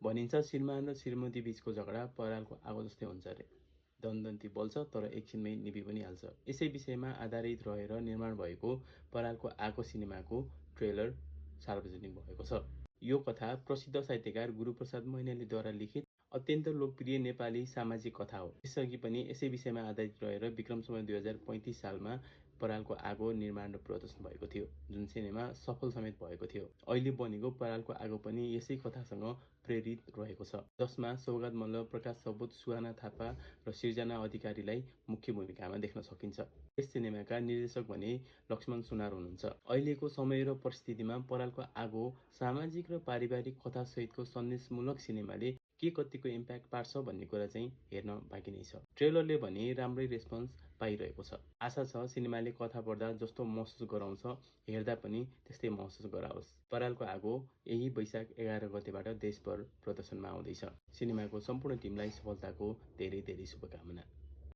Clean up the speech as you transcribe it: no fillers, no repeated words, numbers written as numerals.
भनिन्छ श्रीमान र श्रीमती बीचको झगडा परालको आगो जस्तै हुन्छ अरे। दनदन्ती बल्छ तर एकछिनमै निभि पनि हाल्छ। यसै विषयमा आधारित रहेर निर्माण भएको परालको आगो सिनेमाको ट्रेलर सार्वजनिक भएको छ। यो कथा प्रसिद्ध साहित्यकार गुरूप्रसाद मैनालीद्वारा लिखित अत्यन्त लोकप्रिय नेपाली सामाजिक कथा हो। यसअघि पनि यसै विषयमा आधारित रहेर विक्रमसम्वत 2035 सालमा परालको आगो निर्माण र प्रदर्शन भएको थियो, जुन सिनेमा सफल समेत भएको थियो। अहिले बनेको परालको आगो पनि यसै कथासँग प्रेरित रहेको छ, जसमा सौगात मल्ल, प्रकाश सपुत, सुहाना थापा र सिर्जना अधिकारीलाई मुख्य भूमिकामा देख्न सकिन्छ। यस सिनेमाका निर्देशक भने लक्ष्मण सुनार हुनुहुन्छ। अहिलेको समय र परिस्थितिमा परालको आगो सामाजिक र पारिवारिक कथासहितको सन्देशमूलक सिनेमाले के कतिको इम्प्याक्ट पार्छ भन्ने कुरा चाहिँ हेर्न बाँकी नै छ। ट्रेलरले भने राम्रै रेस्पोन्स पाइरहेको छ। आशा छ सिनेमाले कथा पढ्दा जस्तो महसुस गराउँछ, हेर्दा पनि त्यस्तै महसुस गराओस्। परालको आगो यही वैशाख 11 गतेबाट देशभर प्रदर्शनमा आउँदैछ। सिनेमाको सम्पूर्ण टिमलाई सफलताको धेरै धेरै शुभकामना।